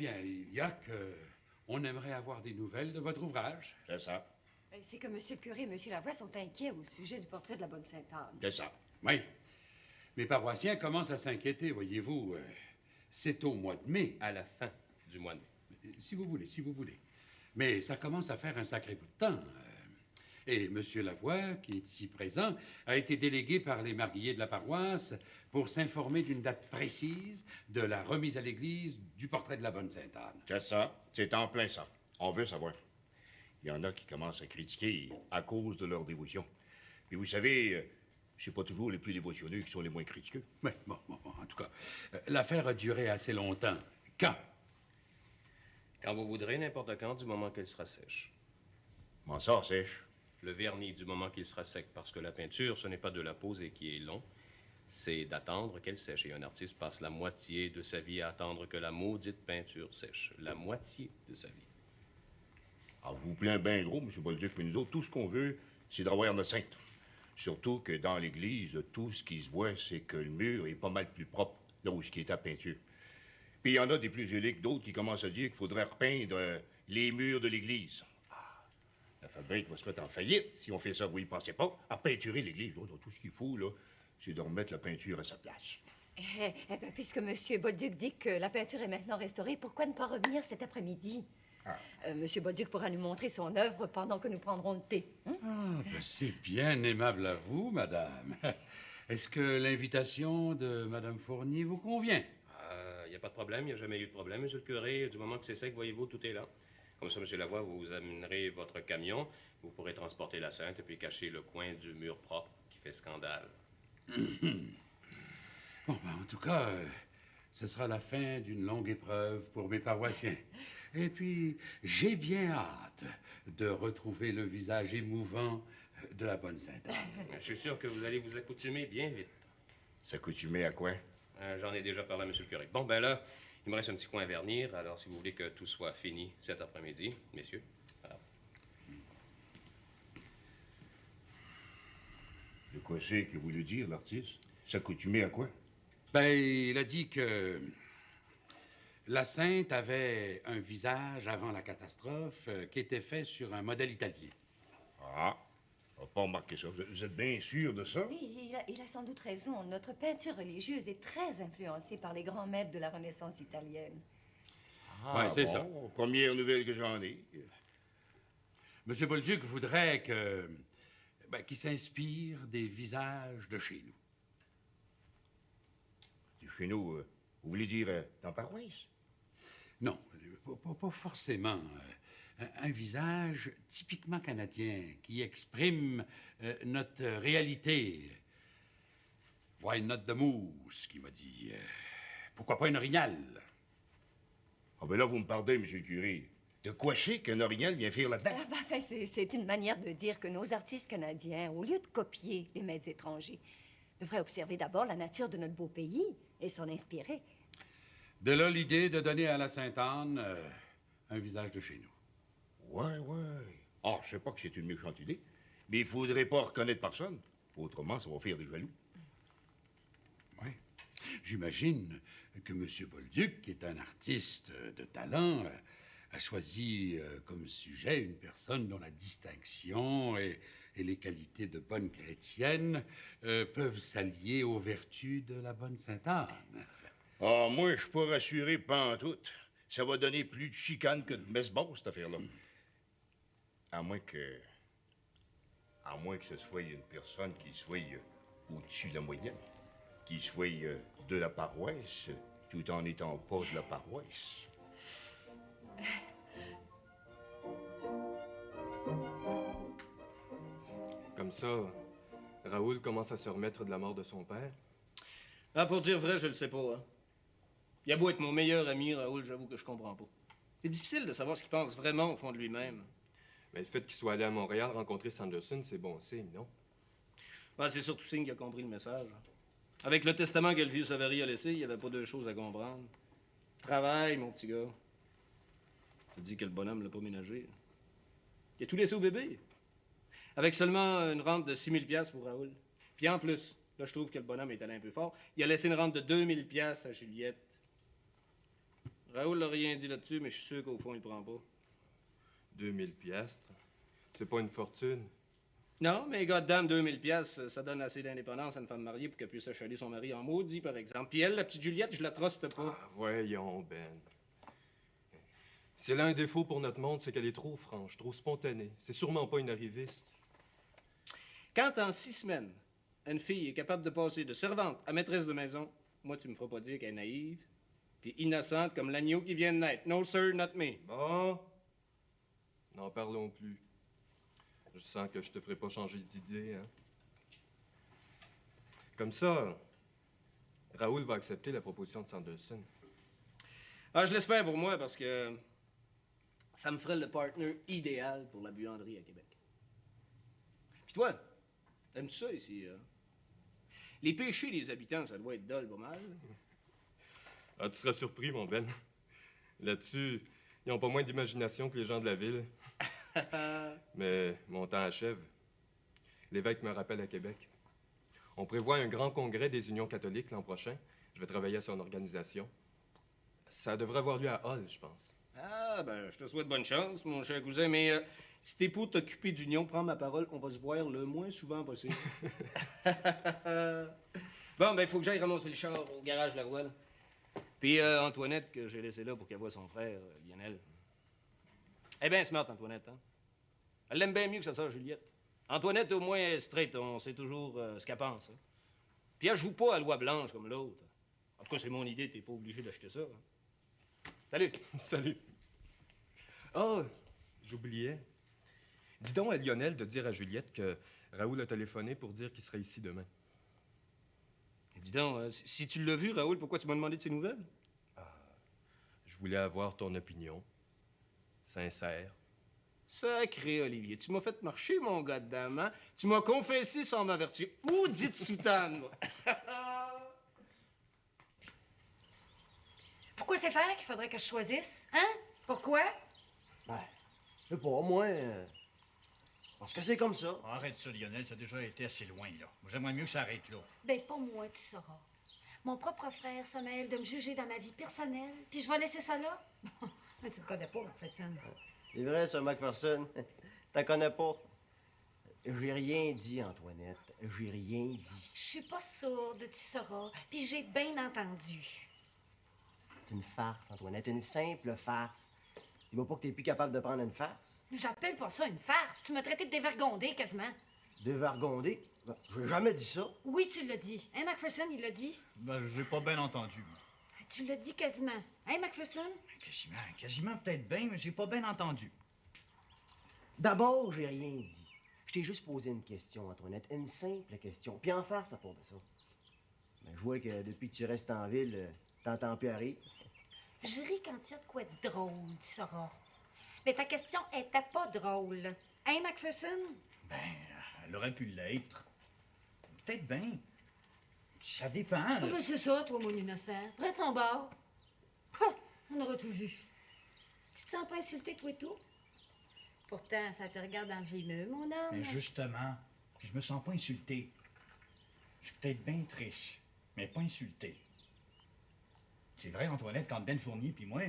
bien, il y a que... On aimerait avoir des nouvelles de votre ouvrage. C'est ça. C'est que M. le curé et M. Lavoie sont inquiets au sujet du portrait de la bonne Sainte-Anne. C'est ça. Oui. Mes paroissiens commencent à s'inquiéter, voyez-vous. C'est au mois de mai. À la fin du mois de mai. Si vous voulez, si vous voulez. Mais ça commence à faire un sacré bout de temps. Et M. Lavoie, qui est ici présent, a été délégué par les marguilliers de la paroisse pour s'informer d'une date précise de la remise à l'église du portrait de la bonne Sainte-Anne. C'est ça. C'est en plein ça. On veut savoir. Il y en a qui commencent à critiquer à cause de leur dévotion. Puis vous savez, c'est pas toujours les plus dévotionneux qui sont les moins critiqueux. Mais bon, en tout cas, l'affaire a duré assez longtemps. Quand? Quand vous voudrez, n'importe quand, du moment qu'elle sera sèche. Comment ça, sèche? Le vernis, du moment qu'il sera sec, parce que la peinture, ce n'est pas de la poser qui est long, c'est d'attendre qu'elle sèche. Et un artiste passe la moitié de sa vie à attendre que la maudite peinture sèche. La moitié de sa vie. Ah, vous vous plaît bien gros, M. Bolduc, mais nous autres, tout ce qu'on veut, c'est d'avoir notre sainte. Surtout que dans l'église, tout ce qui se voit, c'est que le mur est pas mal plus propre là où ce qui est à peinture. Puis il y en a des plus zélés que d'autres qui commencent à dire qu'il faudrait repeindre les murs de l'église. La fabrique va se mettre en faillite si on fait ça, vous y pensez pas, à peinturer l'église. Tout ce qu'il faut, là, c'est de remettre la peinture à sa place. Puisque M. Bolduc dit que la peinture est maintenant restaurée, pourquoi ne pas revenir cet après-midi? M. Bolduc pourra nous montrer son œuvre pendant que nous prendrons le thé. C'est bien aimable à vous, madame. Est-ce que l'invitation de Mme Fournier vous convient? Il n'y a pas de problème, il n'y a jamais eu de problème, monsieur le curé. Du moment que c'est sec, voyez-vous, tout est là. Comme ça, monsieur Lavoie, vous amènerez votre camion, vous pourrez transporter la sainte et puis cacher le coin du mur propre qui fait scandale. Bon, en tout cas, ce sera la fin d'une longue épreuve pour mes paroissiens. Et puis, j'ai bien hâte de retrouver le visage émouvant de la bonne Sainte-Anne. Je suis sûr que vous allez vous accoutumer bien vite. S'accoutumer à quoi? J'en ai déjà parlé à monsieur le curé. Bon, ben là, il me reste un petit coin à vernir, alors si vous voulez que tout soit fini cet après-midi, messieurs. Alors. De quoi c'est qu'il voulait dire, l'artiste? S'accoutumer à quoi? Ben, il a dit que la sainte avait un visage avant la catastrophe qui était fait sur un modèle italien. Ah, on n'a pas remarqué ça. Vous êtes bien sûr de ça? Oui, il a sans doute raison. Notre peinture religieuse est très influencée par les grands maîtres de la Renaissance italienne. Oui, c'est ça. Première nouvelle que j'en ai. M. Bolduc voudrait qu'il s'inspire des visages de chez nous. De chez nous, vous voulez dire dans la paroisse? Non, pas forcément. Un visage typiquement canadien qui exprime notre réalité. Ouais, une note de mousse qui m'a dit pourquoi pas une orignale? Ah, ben là, vous me pardonnez, monsieur le curé. De quoi c'est qu'un orignal vient faire là-dedans? C'est une manière de dire que nos artistes canadiens, au lieu de copier les maîtres étrangers, devraient observer d'abord la nature de notre beau pays et s'en inspirer. De là l'idée de donner à la Sainte-Anne un visage de chez nous. Ouais. Ah, je sais pas que c'est une méchante idée, mais il faudrait pas reconnaître personne. Autrement, ça va faire des jaloux. Oui. J'imagine que M. Bolduc, qui est un artiste de talent, a choisi comme sujet une personne dont la distinction et les qualités de bonne chrétienne peuvent s'allier aux vertus de la bonne Sainte-Anne. Ah, moi, je suis pas rassuré pantoute. Ça va donner plus de chicane que de messe-basse, cette affaire-là. À moins que ce soit une personne qui soit au-dessus de la moyenne, qui soit de la paroisse, tout en n'étant pas de la paroisse. Comme ça, Raoul commence à se remettre de la mort de son père. Ah, pour dire vrai, je le sais pas, hein. Il a beau être mon meilleur ami, Raoul, j'avoue que je comprends pas. C'est difficile de savoir ce qu'il pense vraiment au fond de lui-même. Mais le fait qu'il soit allé à Montréal rencontrer Sanderson, c'est bon signe, non? Ah, c'est surtout signe qu'il a compris le message. Avec le testament que le vieux Savary a laissé, il n'y avait pas deux choses à comprendre. Travaille, mon petit gars. Tu dis que le bonhomme l'a pas ménagé. Il a tout laissé au bébé. Avec seulement une rente de 6 000 $ pour Raoul. Puis en plus, là, je trouve que le bonhomme est allé un peu fort. Il a laissé une rente de 2 000 $ à Juliette. Raoul n'a rien dit là-dessus, mais je suis sûr qu'au fond, il le prend pas. 2000 piastres. C'est pas une fortune. Non, mais goddamn, 2000 piastres, ça donne assez d'indépendance à une femme mariée pour qu'elle puisse achaler son mari en maudit, par exemple. Puis elle, la petite Juliette, je la truste pas. Ah, voyons, Ben. Si elle a un défaut pour notre monde, c'est qu'elle est trop franche, trop spontanée. C'est sûrement pas une arriviste. Quand en 6 semaines, une fille est capable de passer de servante à maîtresse de maison, moi, tu me feras pas dire qu'elle est naïve, puis innocente comme l'agneau qui vient de naître. No, sir, not me. Bon, n'en parlons plus. Je sens que je te ferai pas changer d'idée, hein. Comme ça, Raoul va accepter la proposition de Sanderson. Ah, je l'espère pour moi, parce que ça me ferait le partner idéal pour la buanderie à Québec. Puis toi, aimes-tu ça ici, hein? Les péchés des habitants, ça doit être dole pas mal. Ah, tu seras surpris, mon Ben. Là-dessus, ils ont pas moins d'imagination que les gens de la ville. Mais mon temps achève. L'évêque me rappelle à Québec. On prévoit un grand congrès des unions catholiques l'an prochain. Je vais travailler à son organisation. Ça devrait avoir lieu à Hall, je pense. Ah, ben, je te souhaite bonne chance, mon cher cousin, mais si t'es pour t'occuper d'union, prends ma parole, on va se voir le moins souvent possible. Bon, ben, il faut que j'aille ramasser le char au garage Larouelle. Puis Antoinette, que j'ai laissé là pour qu'elle voie son frère, Lionel. Eh bien, smart, Antoinette, hein? Elle l'aime bien mieux que sa sœur Juliette. Antoinette, au moins, est straight, on sait toujours ce qu'elle pense. Hein? Puis elle joue pas à loi blanche comme l'autre. En tout cas, c'est mon idée, t'es pas obligé d'acheter ça. Hein? Salut! Salut. Ah, j'oubliais. Dis donc à Lionel de dire à Juliette que Raoul a téléphoné pour dire qu'il serait ici demain. Dis donc, si tu l'as vu, Raoul, pourquoi tu m'as demandé de ses nouvelles? Je voulais avoir ton opinion. Sincère. Sacré Olivier, tu m'as fait marcher, mon gars de dame, hein? Tu m'as confessé sans m'avertir. Maudite soutane, moi! Pourquoi c'est faire qu'il faudrait que je choisisse? Hein? Pourquoi? Ben, je sais pas, moi. Parce que c'est comme ça. Arrête ça, Lionel, ça a déjà été assez loin, là. J'aimerais mieux que ça arrête là. Ben, pas moi, tu sauras. Mon propre frère se mêle de me juger dans ma vie personnelle, puis je vais laisser ça là? Mais tu me connais pas, Macpherson. C'est vrai, ça, Macpherson. T'en connais pas. J'ai rien dit, Antoinette. J'ai rien dit. Je suis pas sourde, tu sauras, puis j'ai bien entendu. C'est une farce, Antoinette, une simple farce. Tu vois pas que t'es plus capable de prendre une farce? J'appelle pas ça une farce. Tu m'as traité de dévergondée, quasiment. Dévergondé? Ben, j'ai jamais dit ça. Oui, tu l'as dit. Hein, Macpherson, il l'a dit? Ben, j'ai pas bien entendu. Tu l'as dit quasiment. Hein, Macpherson? Quasiment peut-être bien, mais j'ai pas bien entendu. D'abord, j'ai rien dit. Je t'ai juste posé une question, Antoinette. Une simple question. Puis en farce à part de ça. Ben, je vois que depuis que tu restes en ville, t'entends plus à rire. Je ris quand il y a de quoi de drôle, tu sauras. Mais ta question était pas drôle. Hein, Macpherson? Ben, elle aurait pu l'être. Peut-être bien. Ça dépend. là. Ah ben c'est ça, toi, mon innocent. Près de son bord. Ha! On aura tout vu. Tu te sens pas insulté, toi et tout? Pourtant, ça te regarde en vimeux, mon homme. Mais justement, je me sens pas insulté. Je suis peut-être bien triste, mais pas insulté. C'est vrai, Antoinette, quand Ben Fournier puis moi,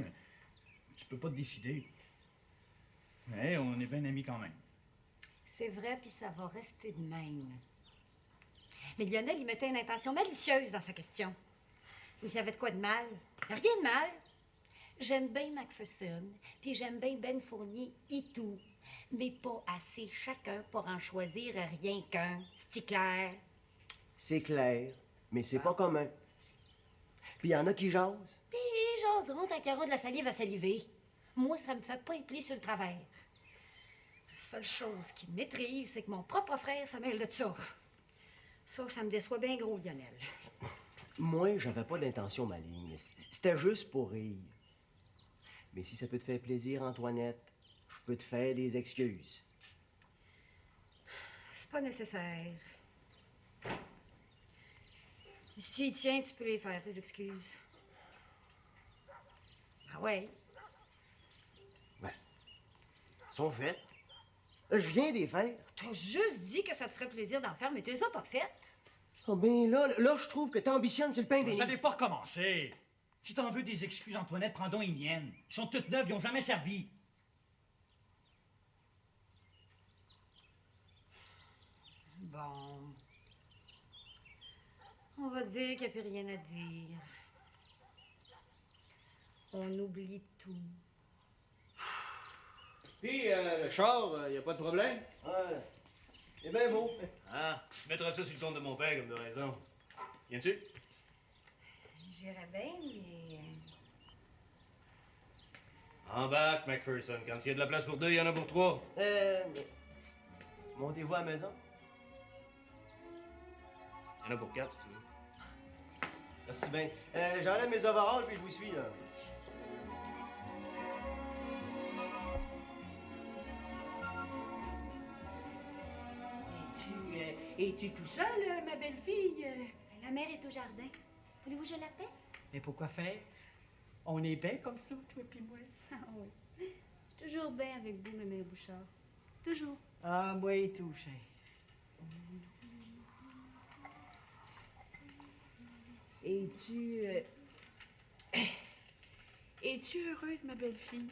tu peux pas te décider. Mais on est bien amis quand même. C'est vrai, puis ça va rester de même. Mais Lionel, il mettait une intention malicieuse dans sa question. Il y avait de quoi de mal? Rien de mal. J'aime bien Macpherson, puis j'aime bien Ben Fournier et tout. Mais pas assez chacun pour en choisir rien qu'un. C'est clair? C'est clair, mais c'est pas commun. Puis il y en a qui jasent. Puis ils jaseront tant qu'ils auront de la salive à saliver. Moi, ça me fait pas impliquer sur le travail. La seule chose qui m'étrive, c'est que mon propre frère se mêle de ça. Ça me déçoit bien gros, Lionel. Moi, j'avais pas d'intention maligne. C'était juste pour rire. Mais si ça peut te faire plaisir, Antoinette, je peux te faire des excuses. C'est pas nécessaire. Si tu y tiens, tu peux les faire, tes excuses. Ah ouais. Ben, ils sont faites. Je viens d'y faire. T'as juste dit que ça te ferait plaisir d'en faire, mais t'es ça pas faites. Ah ben là, je trouve que t'ambitionnes sur le pain Vous béni. allez pas recommencer. Si t'en veux des excuses, Antoinette, prends donc les miennes. Ils sont toutes neuves, ils ont jamais servi. Bon. On va dire qu'il n'y a plus rien à dire. On oublie tout. Puis, le char, y a pas de problème? Ouais. C'est bien beau. Ah, tu mettras ça sur le compte de mon père, comme de raison. Viens-tu? J'irais bien, mais... Embarque, McPherson. Quand il y a de la place pour deux, il y en a pour trois. Montez-vous à la maison. Il y en a pour quatre, si tu veux. Merci bien. J'enlève mes overalls puis je vous suis, là. Es-tu tout seul, ma belle-fille? La mère est au jardin. Voulez-vous que je l'appelle? Mais pourquoi faire? On est bien comme ça, toi et moi. Ah oui. Je suis toujours bien avec vous, ma mère Bouchard. Toujours. Ah, moi et tout, cher. Es-tu... Es-tu heureuse, ma belle-fille?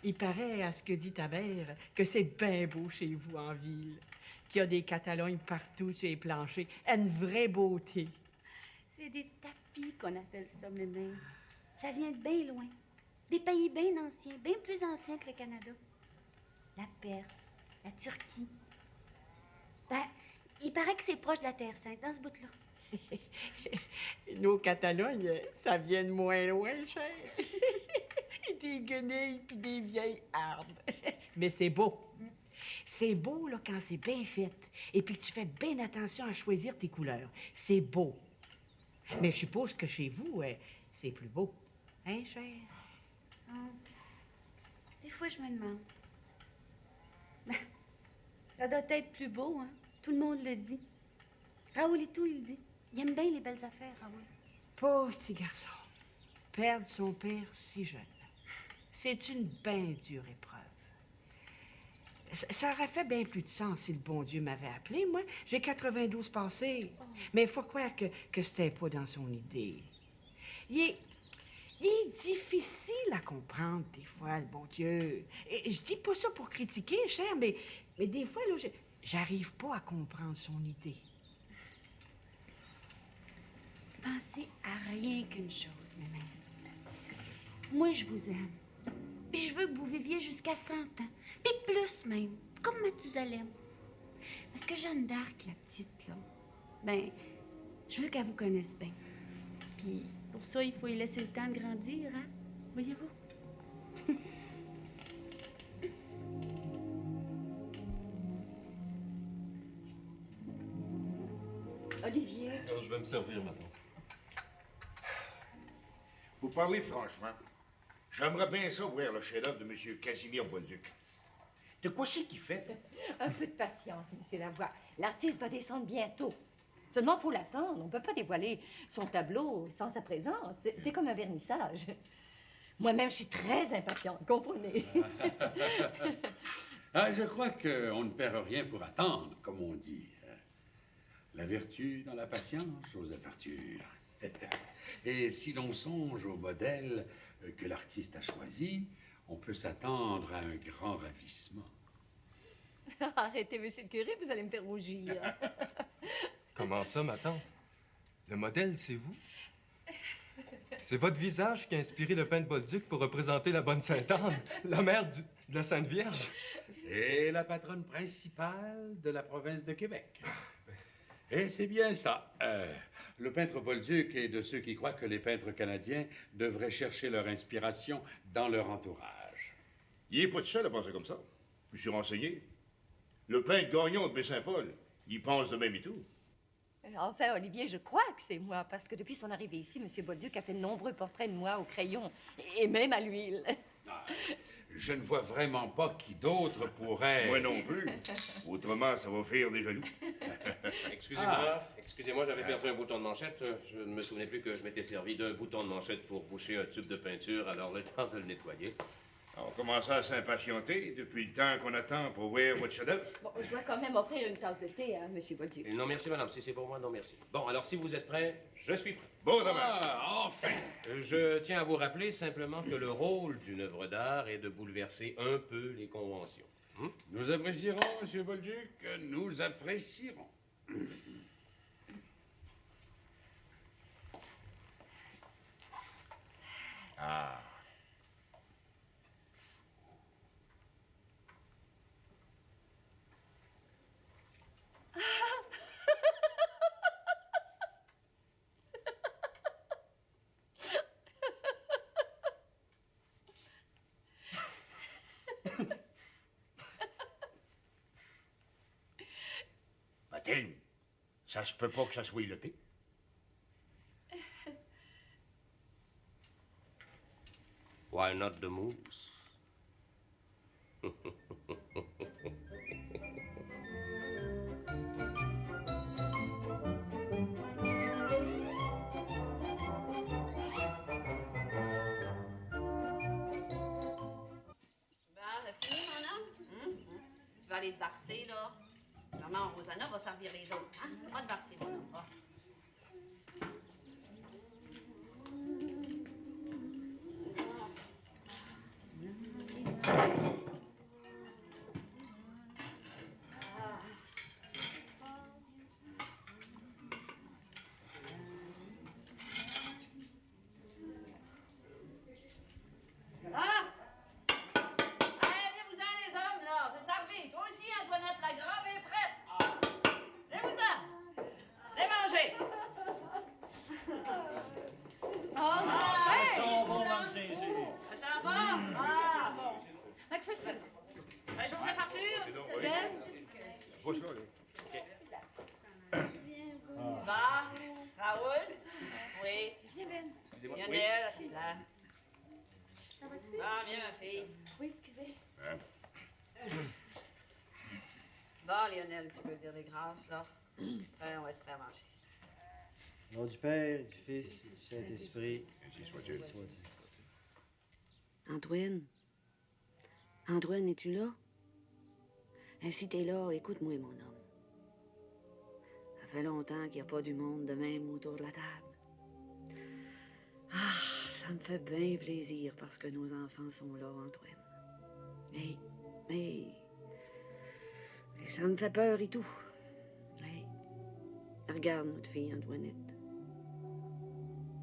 Il paraît, à ce que dit ta mère, que c'est bien beau chez vous en ville, qu'il y a des Catalognes partout sur les planchers, une vraie beauté. C'est des tapis qu'on appelle ça, mémé. Ça vient de bien loin. Des pays bien anciens, bien plus anciens que le Canada. La Perse, la Turquie. Ben, il paraît que c'est proche de la Terre Sainte, dans ce bout-là. Nos Catalognes, ça vient de moins loin, cher. Des guenilles puis des vieilles arbres. Mais c'est beau. C'est beau, là, quand c'est bien fait. Et puis que tu fais bien attention à choisir tes couleurs. C'est beau. Mais je suppose que chez vous, c'est plus beau. Hein, cher? Ah. Des fois, je me demande. Ben, ça doit être plus beau, hein? Tout le monde le dit. Raoul et tout, il le dit. Il aime bien les belles affaires, Raoul. Pauvre petit garçon. Perdre son père si jeune. C'est une bien dure épreuve. Ça aurait fait bien plus de sens si le bon Dieu m'avait appelé, moi. J'ai 92 passés. Mais il faut croire que c'était pas dans son idée. Il est difficile à comprendre, des fois, le bon Dieu. Et je dis pas ça pour critiquer, cher, mais des fois, là, j'arrive pas à comprendre son idée. Pensez à rien qu'une chose, mémé. Moi, je vous aime. Puis je veux que vous viviez jusqu'à 100 ans. Puis plus même, comme Mathusalem. Parce que Jeanne d'Arc, la petite, là, ben, je veux qu'elle vous connaisse bien. Puis pour ça, il faut y laisser le temps de grandir, hein? Voyez-vous? Olivier. Alors, je vais me servir maintenant. Vous parlez franchement. J'aimerais bien ça voir le chef-d'œuvre de M. Casimir Bolduc. De quoi c'est qu'il fait? Un peu de patience, monsieur Lavoie. L'artiste va descendre bientôt. Seulement, faut l'attendre. On ne peut pas dévoiler son tableau sans sa présence. C'est comme un vernissage. Moi-même, je suis très impatiente, comprenez. Ah, je crois qu'on ne perd rien pour attendre, comme on dit. La vertu dans la patience, Joseph Arthur. Et si l'on songe au modèle que l'artiste a choisi, on peut s'attendre à un grand ravissement. Arrêtez, monsieur le curé, vous allez me faire rougir. Comment ça, ma tante? Le modèle, c'est vous? C'est votre visage qui a inspiré le peintre Bolduc pour représenter la bonne Sainte-Anne, la mère de la Sainte Vierge. Et la patronne principale de la province de Québec. Et c'est bien ça. Le peintre Bolduc est de ceux qui croient que les peintres canadiens devraient chercher leur inspiration dans leur entourage. Il n'est pas tout seul à penser comme ça. Je me suis renseigné. Le peintre Gagnon de Baie-Saint-Paul, il pense de même et tout. Enfin, Olivier, je crois que c'est moi, parce que depuis son arrivée ici, M. Bolduc a fait de nombreux portraits de moi au crayon, et même à l'huile. Ah, je ne vois vraiment pas qui d'autre pourrait... Moi non plus. Autrement, ça va faire des jaloux. Excusez-moi, j'avais perdu un bouton de manchette. Je ne me souvenais plus que je m'étais servi d'un bouton de manchette pour boucher un tube de peinture, alors le temps de le nettoyer. On commence à s'impatienter depuis le temps qu'on attend pour ouvrir votre chef-d'œuvre. Bon, je dois quand même offrir une tasse de thé, hein, Monsieur Bolduc. Non, merci, madame. Si c'est pour moi, non, merci. Bon, alors, si vous êtes prêts, je suis prêt. Bon dommage. Ah, enfin! Je tiens à vous rappeler simplement que le rôle d'une œuvre d'art est de bouleverser un peu les conventions. Nous apprécierons, Monsieur Bolduc, nous apprécierons. Ah. Mathilde, ça se peut pas que ça soit le thé. Why not the moose? C'est fini, mon homme? Tu vas aller te barcer, là. Maman Rosanna va servir les autres, hein? Va te barcer, mon homme, va. Ah! Allez, venez-vous-en, les hommes, là. C'est servi. Toi aussi, Antoinette, la grappe est prête. Venez-vous-en. Venez manger. Ça sent bon, Mme Saint-Cyr. Ça sent bon? Ah, bon. Macpherson. Joseph Arthur? Ben? Pousse-là, là. Va. Raoul? Oui. Viens, Ben. Excusez-moi. Lionel, Oui. c'est là. Ah, viens, ma fille. Oui, excusez. Bon, Lionel, tu peux dire des grâces, là. On va être prêt à manger. Au nom du Père, du Fils et du Saint-Esprit. Ainsi soit-il. Antoine? Antoine, es-tu là? Si t'es là, écoute-moi, mon homme. Ça fait longtemps qu'il n'y a pas du monde de même autour de la table. Ah, ça me fait bien plaisir parce que nos enfants sont là, Antoine. Mais ça me fait peur et tout. Hey, regarde notre fille, Antoinette.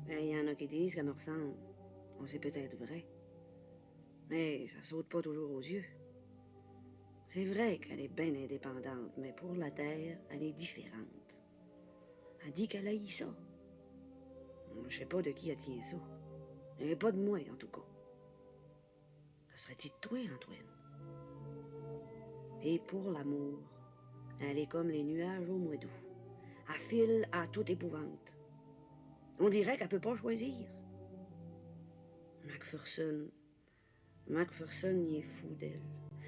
Il y en a qui disent qu'elle me ressemble. On sait peut-être vrai. Mais ça saute pas toujours aux yeux. C'est vrai qu'elle est bien indépendante, mais pour la terre, elle est différente. Elle dit qu'elle haït ça. Je sais pas de qui elle tient ça. Mais pas de moi, en tout cas. Ce serait-il de toi, Antoine? Et pour l'amour, elle est comme les nuages au mois d'août. Elle file à toute épouvante. On dirait qu'elle peut pas choisir. Macpherson, il est fou d'elle.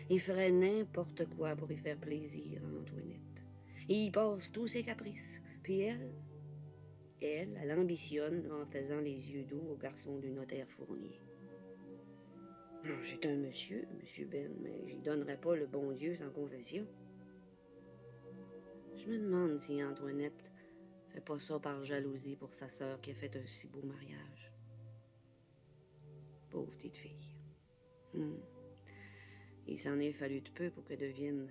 Il ferait n'importe quoi pour y faire plaisir à Antoinette. Il y passe tous ses caprices. Puis elle ambitionne en faisant les yeux doux au garçon du notaire Fournier. C'est un monsieur Ben, mais j'y donnerais pas le bon Dieu sans confession. Je me demande si Antoinette fait pas ça par jalousie pour sa sœur qui a fait un si beau mariage. Pauvre petite fille. Il s'en est fallu de peu pour qu'elle devienne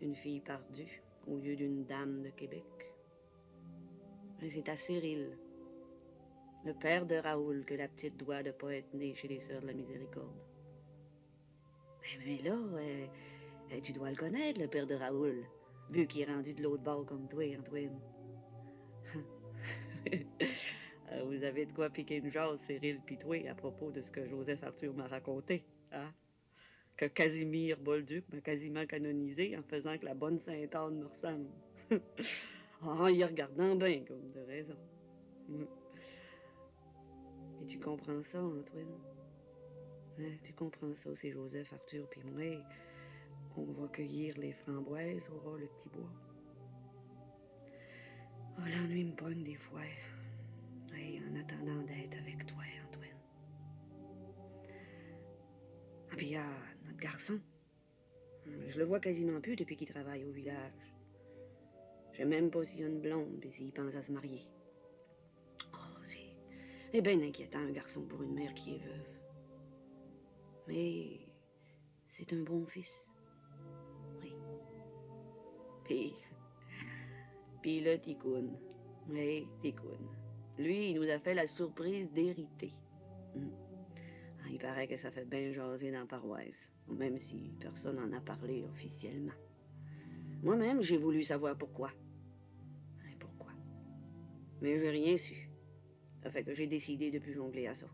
une fille perdue au lieu d'une dame de Québec. Mais c'est à Cyril, le père de Raoul, que la petite doit de pas être née chez les Sœurs de la Miséricorde. Mais là, tu dois le connaître, le père de Raoul, vu qu'il est rendu de l'autre bord comme toi, Antoine. Vous avez de quoi piquer une jase, Cyril pis toi, à propos de ce que Joseph Arthur m'a raconté, hein? Que Casimir Bolduc m'a quasiment canonisé en faisant que la bonne Sainte-Anne me ressemble. En y regardant bien, comme de raison. Et tu comprends ça, Antoine? Hein, tu comprends ça, c'est Joseph Arthur puis moi. On va cueillir les framboises, aura le petit bois. Oh, l'ennui me pogne des fois. Hey, en attendant d'être avec toi, Antoine. Ah, puis il y a notre garçon. Je le vois quasiment plus depuis qu'il travaille au village. Je sais même pas s'il y a une blonde et s'il pense à se marier. Oh, c'est bien inquiétant, un garçon pour une mère qui est veuve. Mais c'est un bon fils. Oui. Puis le ticoun. Oui, ticoun. Lui, il nous a fait la surprise d'hériter. Ah, il paraît que ça fait bien jaser dans la paroisse, même si personne n'en a parlé officiellement. Moi-même, j'ai voulu savoir pourquoi. Pourquoi? Mais j'ai rien su. Ça fait que j'ai décidé de plus jongler à ça.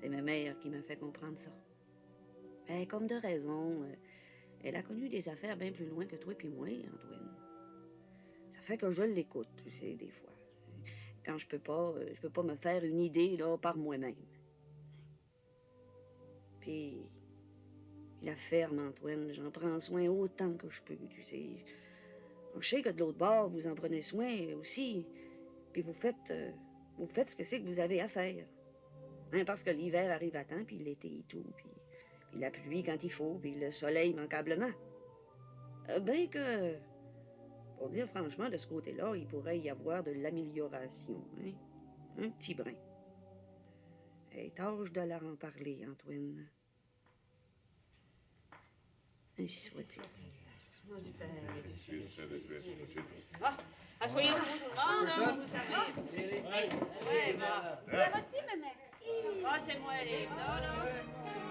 C'est ma mère qui m'a fait comprendre ça. Ben, comme de raison, elle a connu des affaires bien plus loin que toi et moi, Antoine. Ça fait que je l'écoute, tu sais, des fois. Quand je peux pas me faire une idée, là, par moi-même. Puis, la ferme, Antoine, j'en prends soin autant que je peux, tu sais. Je sais que de l'autre bord, vous en prenez soin aussi. Puis vous faites ce que c'est que vous avez à faire. Hein, parce que l'hiver arrive à temps, puis l'été et tout, puis la pluie quand il faut, puis le soleil manquablement. Bien que, pour dire franchement, de ce côté-là, il pourrait y avoir de l'amélioration, hein? Un petit brin. Et tâche de leur en parler, Antoine. Ainsi soit-il. Ah, asseyez-vous tout le monde, vous savez. Ouais, bon. Ça va-tu, maman? Ah, c'est moi, les. Non, non.